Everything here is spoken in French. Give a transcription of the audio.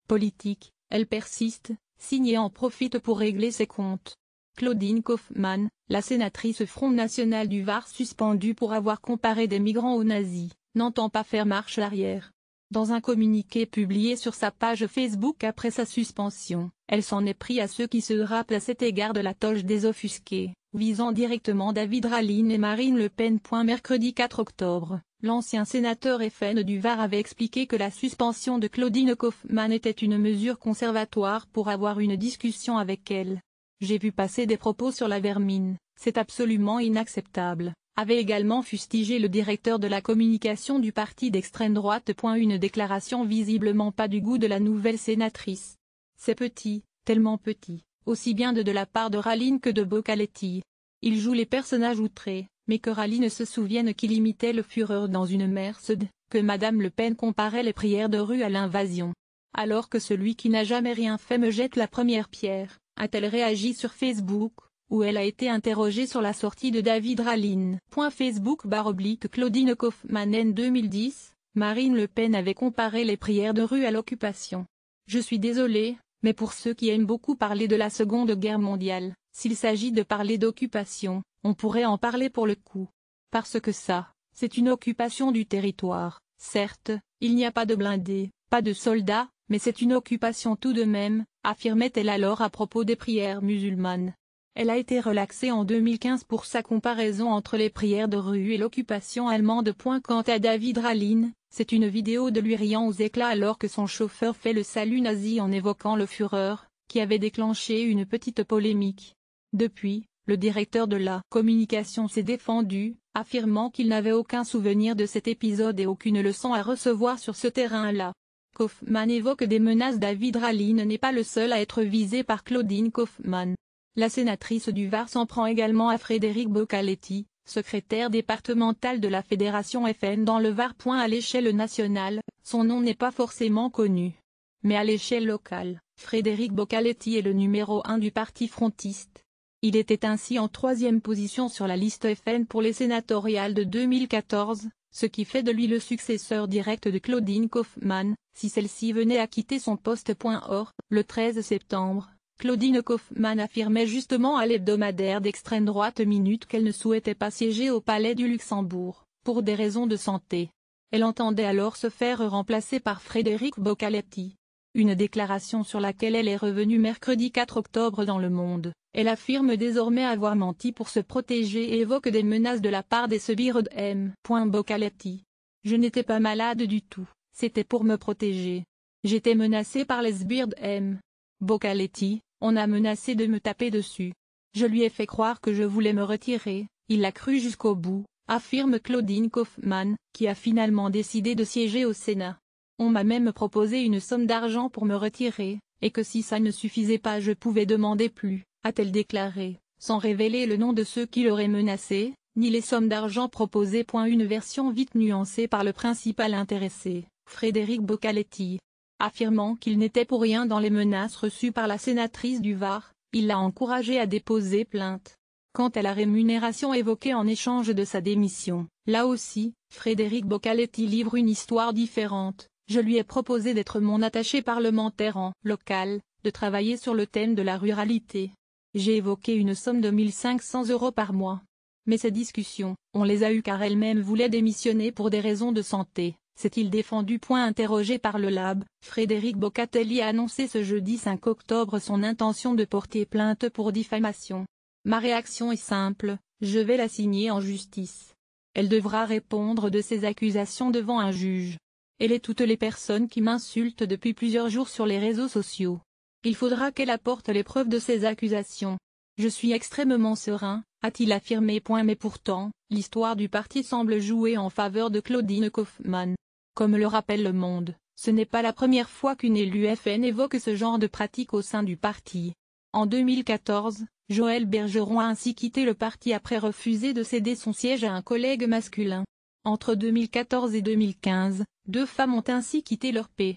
politique, elle persiste, signe et en profite pour régler ses comptes. Claudine Kaufmann, la sénatrice Front National du Var suspendue pour avoir comparé des migrants aux nazis, n'entend pas faire marche arrière. Dans un communiqué publié sur sa page Facebook après sa suspension, elle s'en est pris à ceux qui se rappellent à cet égard de la toge des offusqués, visant directement David Raline et Marine Le Pen. Mercredi 4 octobre, l'ancien sénateur FN du Var avait expliqué que la suspension de Claudine Kaufmann était une mesure conservatoire pour avoir une discussion avec elle. J'ai vu passer des propos sur la vermine, c'est absolument inacceptable, avait également fustigé le directeur de la communication du parti d'extrême droite. Une déclaration visiblement pas du goût de la nouvelle sénatrice. C'est petit, tellement petit, aussi bien de la part de Raline que de Bocaletti. Il joue les personnages outrés, mais que Raline se souvienne qu'il imitait le Führer dans une Mercedes, que Madame Le Pen comparait les prières de rue à l'invasion. Alors que celui qui n'a jamais rien fait me jette la première pierre, a-t-elle réagi sur Facebook, où elle a été interrogée sur la sortie de David Raline. Facebook/Claudine Kaufmann en 2010, Marine Le Pen avait comparé les prières de rue à l'occupation. Je suis désolée, mais pour ceux qui aiment beaucoup parler de la Seconde Guerre mondiale, s'il s'agit de parler d'occupation, on pourrait en parler pour le coup. Parce que ça, c'est une occupation du territoire. Certes, il n'y a pas de blindés, pas de soldats, mais c'est une occupation tout de même, affirmait-elle alors à propos des prières musulmanes. Elle a été relaxée en 2015 pour sa comparaison entre les prières de rue et l'occupation allemande. Quant à David Raline, c'est une vidéo de lui riant aux éclats alors que son chauffeur fait le salut nazi en évoquant le Führer, qui avait déclenché une petite polémique. Depuis, le directeur de la communication s'est défendu, affirmant qu'il n'avait aucun souvenir de cet épisode et aucune leçon à recevoir sur ce terrain-là. Kaufmann évoque des menaces. David Raline n'est pas le seul à être visé par Claudine Kaufmann. La sénatrice du Var s'en prend également à Frédéric Bocaletti, secrétaire départemental de la Fédération FN dans le Var. À l'échelle nationale, son nom n'est pas forcément connu. Mais à l'échelle locale, Frédéric Bocaletti est le numéro 1 du parti frontiste. Il était ainsi en 3e position sur la liste FN pour les sénatoriales de 2014, ce qui fait de lui le successeur direct de Claudine Kaufmann, si celle-ci venait à quitter son poste. Or, le 13 septembre, Claudine Kaufmann affirmait justement à l'hebdomadaire d'extrême droite Minute qu'elle ne souhaitait pas siéger au Palais du Luxembourg, pour des raisons de santé. Elle entendait alors se faire remplacer par Frédéric Bocaletti. Une déclaration sur laquelle elle est revenue mercredi 4 octobre dans Le Monde. Elle affirme désormais avoir menti pour se protéger et évoque des menaces de la part des sbires de M. Bocaletti. Je n'étais pas malade du tout, c'était pour me protéger. J'étais menacée par les sbires de M. Bocaletti, on a menacé de me taper dessus. Je lui ai fait croire que je voulais me retirer, il l'a cru jusqu'au bout, affirme Claudine Kaufmann, qui a finalement décidé de siéger au Sénat. On m'a même proposé une somme d'argent pour me retirer, et que si ça ne suffisait pas je pouvais demander plus, a-t-elle déclaré, sans révéler le nom de ceux qui l'auraient menacé, ni les sommes d'argent proposées. Une version vite nuancée par le principal intéressé, Frédéric Bocaletti. Affirmant qu'il n'était pour rien dans les menaces reçues par la sénatrice du Var, il l'a encouragée à déposer plainte. Quant à la rémunération évoquée en échange de sa démission, là aussi, Frédéric Bocaletti livre une histoire différente. Je lui ai proposé d'être mon attaché parlementaire en local, de travailler sur le thème de la ruralité. J'ai évoqué une somme de 1 500 € par mois. Mais ces discussions, on les a eues car elle-même voulait démissionner pour des raisons de santé, s'est-il défendu. Interrogé par le Lab, Frédéric Bocaletti a annoncé ce jeudi 5 octobre son intention de porter plainte pour diffamation. Ma réaction est simple, je vais la signer en justice. Elle devra répondre de ces accusations devant un juge. Elle et toutes les personnes qui m'insultent depuis plusieurs jours sur les réseaux sociaux. Il faudra qu'elle apporte les preuves de ces accusations. Je suis extrêmement serein, a-t-il affirmé. Mais pourtant, l'histoire du parti semble jouer en faveur de Claudine Kaufmann. Comme le rappelle Le Monde, ce n'est pas la première fois qu'une élue FN évoque ce genre de pratique au sein du parti. En 2014, Joël Bergeron a ainsi quitté le parti après refuser de céder son siège à un collègue masculin. Entre 2014 et 2015, 2 femmes ont ainsi quitté leur P.